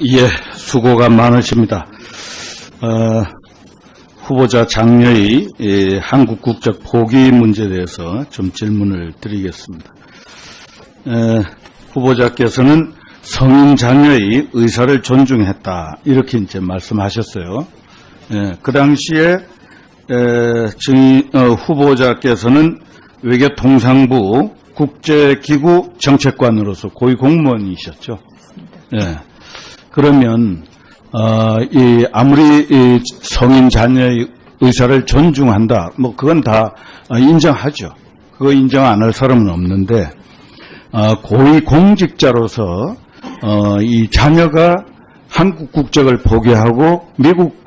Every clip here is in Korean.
예, 수고가 많으십니다. 후보자 장녀의 한국 국적 포기 문제에 대해서 좀 질문을 드리겠습니다. 후보자께서는 성인 자녀의 의사를 존중했다, 이렇게 이제 말씀하셨어요. 그 당시에 후보자께서는 외교통상부 국제기구 정책관으로서 고위 공무원이셨죠. 그러면 아무리 성인 자녀의 의사를 존중한다, 뭐 그건 다 인정하죠. 그거 인정 안 할 사람은 없는데, 고위 공직자로서 이 자녀가 한국 국적을 포기하고 미국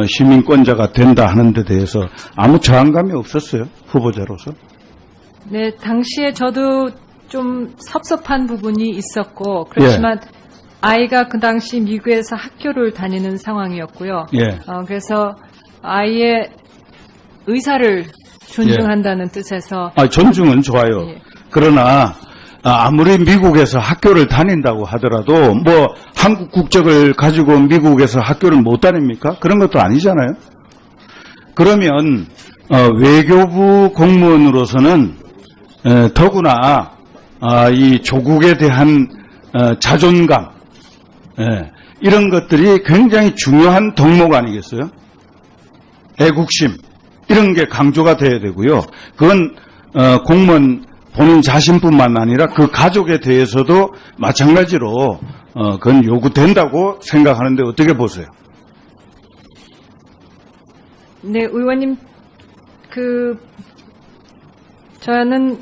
시민권자가 된다 하는 데 대해서 아무 저항감이 없었어요, 후보자로서? 네, 당시에 저도 좀 섭섭한 부분이 있었고, 그렇지만 아이가 그 당시 미국에서 학교를 다니는 상황이었고요. 그래서 아이의 의사를 존중한다는 뜻에서. 존중은 좋아요. 그러나 아무리 미국에서 학교를 다닌다고 하더라도 뭐 한국 국적을 가지고 미국에서 학교를 못 다닙니까? 그런 것도 아니잖아요. 그러면 외교부 공무원으로서는 더구나 이 조국에 대한 자존감, 이런 것들이 굉장히 중요한 덕목 아니겠어요? 애국심, 이런 게 강조가 돼야 되고요. 그건 공무원 본인 자신뿐만 아니라 그 가족에 대해서도 마찬가지로 그건 요구된다고 생각하는데 어떻게 보세요? 네, 의원님, 저는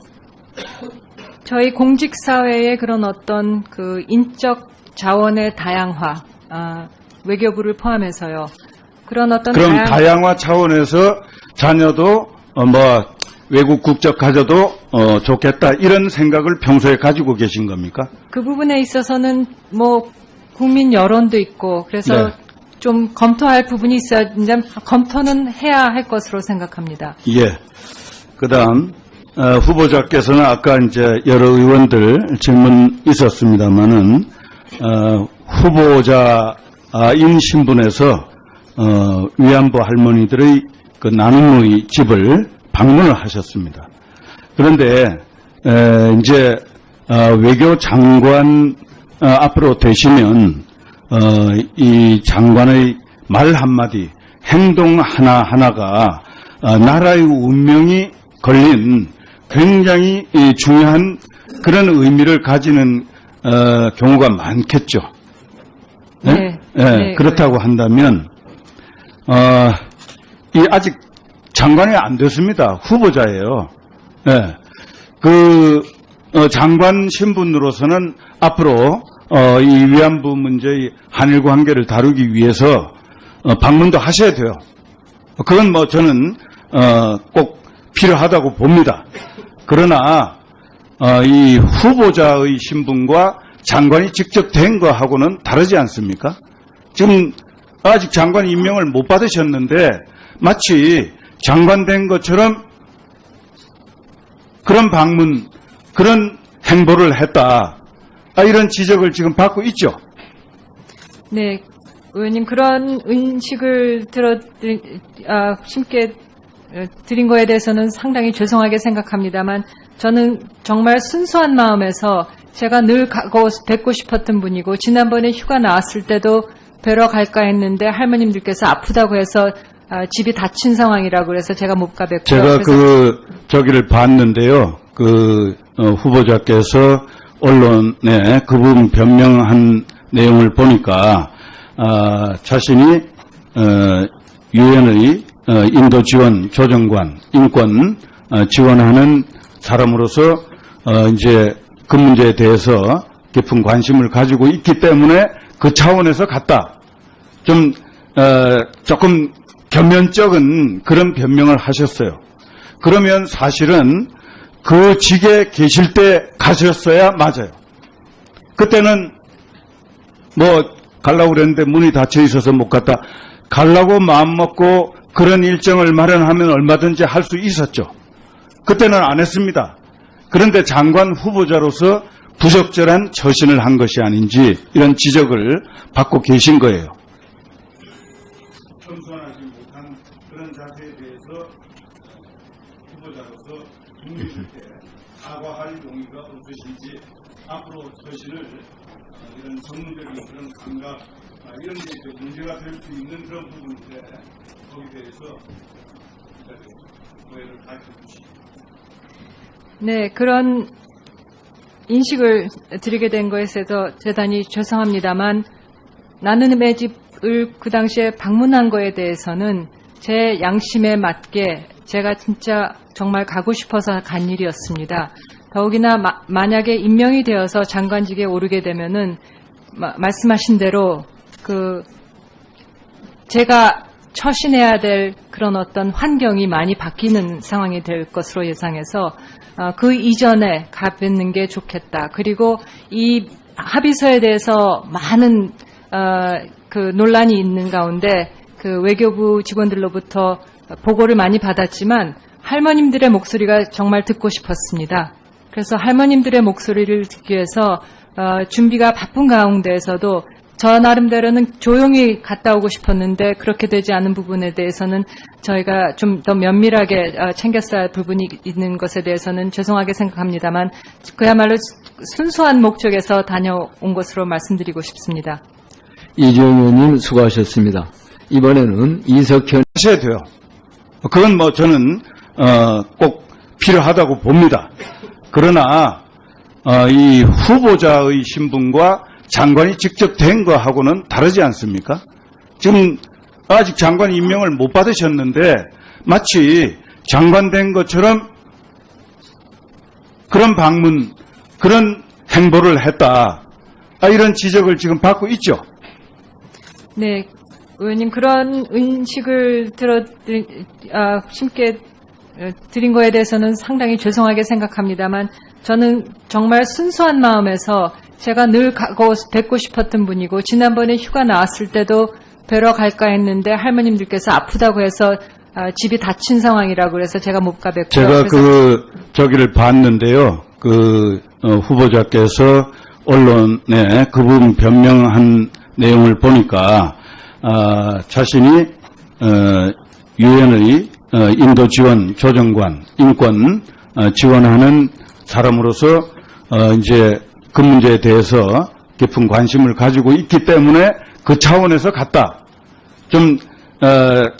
저희 공직사회의 그런 어떤 인적 자원의 다양화, 외교부를 포함해서요. 그런 어떤 그럼 다양화 차원에서 자녀도 외국 국적 가져도 좋겠다, 이런 생각을 평소에 가지고 계신 겁니까? 그 부분에 있어서는 뭐 국민 여론도 있고 그래서 좀 검토할 부분이 있어야, 이제 검토는 해야 할 것으로 생각합니다. 그다음 후보자께서는 아까 이제 여러 의원들 질문 있었습니다만은 후보자인 신분에서 위안부 할머니들의 그 나눔의 집을 방문을 하셨습니다. 그런데 이제 외교장관 앞으로 되시면 이 장관의 말 한마디, 행동 하나하나가 나라의 운명이 걸린 굉장히 중요한 그런 의미를 가지는 경우가 많겠죠. 그렇다고 한다면 아직 장관이 안 됐습니다. 후보자예요. 장관 신분으로서는 앞으로 이 위안부 문제의 한일 관계를 다루기 위해서 방문도 하셔야 돼요. 그건 뭐 저는 꼭 필요하다고 봅니다. 그러나 이 후보자의 신분과 장관이 직접 된 거하고는 다르지 않습니까? 지금 아직 장관 임명을 못 받으셨는데 마치 장관 된 것처럼 그런 방문, 그런 행보를 했다, 이런 지적을 지금 받고 있죠. 네, 의원님, 그런 인식을 심게 드린 거에 대해서는 상당히 죄송하게 생각합니다만, 저는 정말 순수한 마음에서 제가 늘 뵙고 싶었던 분이고, 지난번에 휴가 나왔을 때도 뵈러 갈까 했는데 할머님들께서 아프다고 해서 집이 닫힌 상황이라고 그래서 제가 못 가뵙고요. 제가 저기를 봤는데요. 후보자께서 언론에 그 부분 변명한 내용을 보니까 자신이 유엔의 인도 지원 조정관, 인권 지원하는 사람으로서 이제 그 문제에 대해서 깊은 관심을 가지고 있기 때문에 그 차원에서 갔다, 조금 겸연쩍은 그런 변명을 하셨어요. 그러면 사실은 그 직에 계실 때 가셨어야 맞아요. 그때는 가려고 그랬는데 문이 닫혀 있어서 못 갔다. 가려고 마음먹고 그런 일정을 마련하면 얼마든지 할 수 있었죠. 그때는 안 했습니다. 그런데 장관 후보자로서 부적절한 처신을 한 것이 아닌지 이런 지적을 받고 계신 거예요. 겸손하지 못한 그런 자세에 대해서 후보자로서 국민들께 사과할 용의가 없으신지 앞으로 처신을 이런 전문적인 그런 감각 이런 게 이제 문제가 될 수 있는 그런 부분인데 거기에 대해서 오해를 가르쳐 주시기. 네, 그런 인식을 드리게 된 것에 대단히 죄송합니다만 나눔의 집을 그 당시에 방문한 거에 대해서는 제 양심에 맞게 제가 진짜 정말 가고 싶어서 간 일이었습니다. 더욱이나 만약에 임명이 되어서 장관직에 오르게 되면은 말씀하신 대로 제가 처신해야 될 그런 어떤 환경이 많이 바뀌는 상황이 될 것으로 예상해서 그 이전에 가뵙는 게 좋겠다. 그리고 이 합의서에 대해서 많은 논란이 있는 가운데 외교부 직원들로부터 보고를 많이 받았지만 할머님들의 목소리가 정말 듣고 싶었습니다. 그래서 할머님들의 목소리를 듣기 위해서 준비가 바쁜 가운데에서도 저 나름대로는 조용히 갔다 오고 싶었는데 그렇게 되지 않은 부분에 대해서는 저희가 좀 더 면밀하게 챙겼어야 할 부분이 있는 것에 대해서는 죄송하게 생각합니다만 그야말로 순수한 목적에서 다녀온 것으로 말씀드리고 싶습니다. 이재용 의원님 수고하셨습니다. 이번에는 이석현 하셔야 돼요. 그건 뭐 저는 꼭 필요하다고 봅니다. 그러나 이 후보자의 신분과 장관이 직접 된 거하고는 다르지 않습니까? 지금 아직 장관 임명을 못 받으셨는데 마치 장관 된 것처럼 그런 방문, 그런 행보를 했다. 이런 지적을 지금 받고 있죠. 네, 의원님 그런 인식을 심게 드린 거에 대해서는 상당히 죄송하게 생각합니다만 저는 정말 순수한 마음에서 제가 늘 가고 뵙고 싶었던 분이고 지난번에 휴가 나왔을 때도 뵈러 갈까 했는데 할머님들께서 아프다고 해서 집이 닫힌 상황이라고 그래서 제가 못 가 뵙고요. 제가 저기를 봤는데요. 후보자께서 언론에 그 부분 변명한 내용을 보니까 자신이 유엔의 인도 지원 조정관 인권 지원하는 사람으로서 이제 그 문제에 대해서 깊은 관심을 가지고 있기 때문에 그 차원에서 갔다.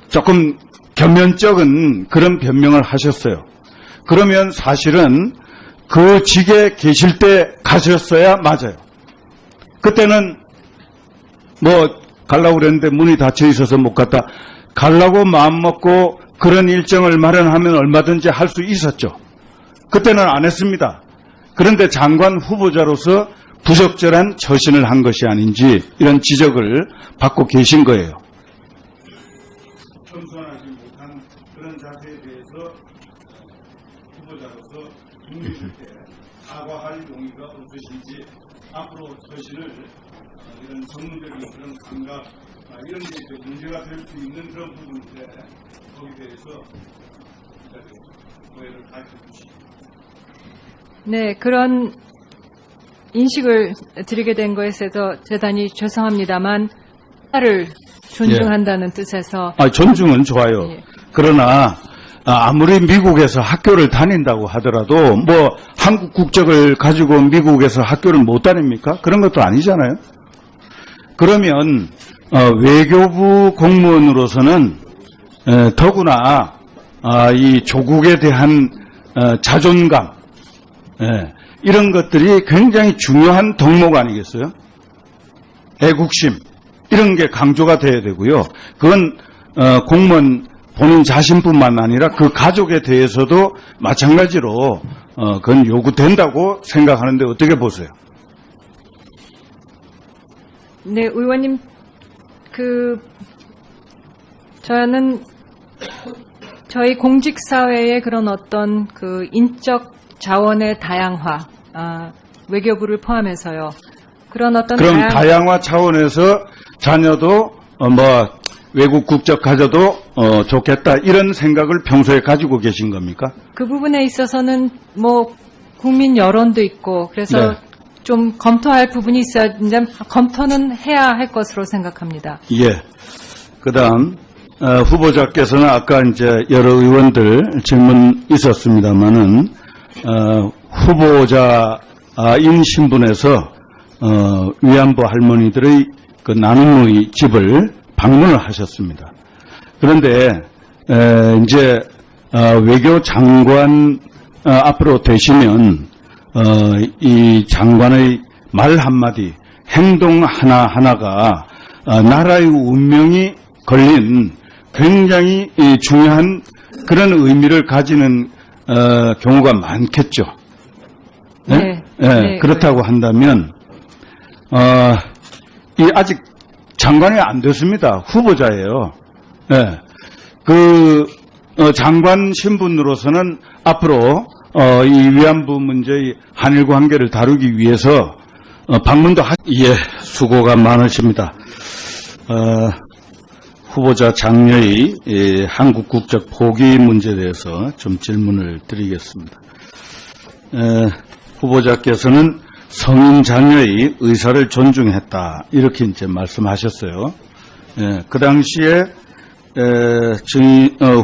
조금 겸연쩍은 그런 변명을 하셨어요. 그러면 사실은 그 직에 계실 때 가셨어야 맞아요. 그때는 가려고 그랬는데 문이 닫혀 있어서 못 갔다. 가려고 마음먹고 그런 일정을 마련하면 얼마든지 할 수 있었죠. 그때는 안 했습니다. 그런데 장관 후보자로서 부적절한 처신을 한 것이 아닌지 이런 지적을 받고 계신 거예요. 겸손하지 못한 그런 자세에 대해서 후보자로서 국민들께 사과할 용의가 없으신지 앞으로 처신을 이런 전문적인 그런 감각 이런 게 이제 문제가 될 수 있는 그런 부분인데 거기에 대해서 오해를 가르쳐 주시기. 네, 그런 인식을 드리게 된 것에 대단히 죄송합니다만 나를 존중한다는 뜻에서 존중은 좋아요. 예. 그러나 아무리 미국에서 학교를 다닌다고 하더라도 한국 국적을 가지고 미국에서 학교를 못 다닙니까? 그런 것도 아니잖아요. 그러면 외교부 공무원으로서는 더구나 이 조국에 대한 자존감 이런 것들이 굉장히 중요한 덕목 아니겠어요? 애국심 이런 게 강조가 돼야 되고요. 그건 공무원 본인 자신뿐만 아니라 그 가족에 대해서도 마찬가지로 그건 요구된다고 생각하는데 어떻게 보세요? 네, 의원님 저는 저희 공직사회의 그런 어떤 인적 자원의 다양화, 외교부를 포함해서요. 그런 어떤 그럼 다양화 차원에서 자녀도 외국 국적 가져도 좋겠다 이런 생각을 평소에 가지고 계신 겁니까? 그 부분에 있어서는 국민 여론도 있고 그래서 네. 좀 검토할 부분이 있어야, 이제 검토는 해야 할 것으로 생각합니다. 예. 그다음 후보자께서는 아까 이제 여러 의원들 질문 있었습니다만은 후보자인 신분에서 위안부 할머니들의 그 나눔의 집을 방문을 하셨습니다. 그런데 이제 외교 장관 앞으로 되시면 이 장관의 말 한마디, 행동 하나하나가 나라의 운명이 걸린 굉장히 중요한 그런 의미를 가지는 경우가 많겠죠. 네? 네, 그렇다고 한다면 이 아직 장관이 안 됐습니다. 후보자예요. 네. 장관 신분으로서는 앞으로 이 위안부 문제의 한일 관계를 다루기 위해서 방문도 예, 수고가 많으십니다. 후보자 장녀의 한국 국적 포기 문제에 대해서 좀 질문을 드리겠습니다. 후보자께서는 성인 자녀의 의사를 존중했다, 이렇게 이제 말씀하셨어요. 그 당시에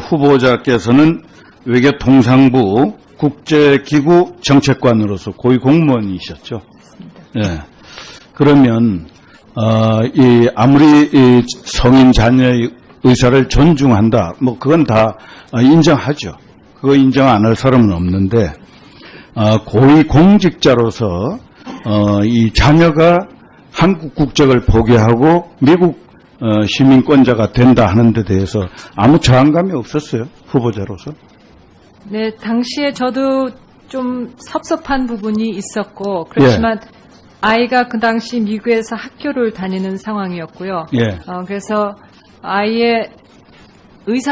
후보자께서는 외교통상부 국제기구 정책관으로서 고위 공무원이셨죠. 그러면 아무리 성인 자녀의 의사를 존중한다, 뭐 그건 다 인정하죠. 그거 인정 안 할 사람은 없는데 고위 공직자로서 이 자녀가 한국 국적을 포기하고 미국 시민권자가 된다 하는 데 대해서 아무 저항감이 없었어요, 후보자로서? 네, 당시에 저도 좀 섭섭한 부분이 있었고, 그렇지만 아이가 그 당시 미국에서 학교를 다니는 상황이었고요. 예. 그래서 아이의 의사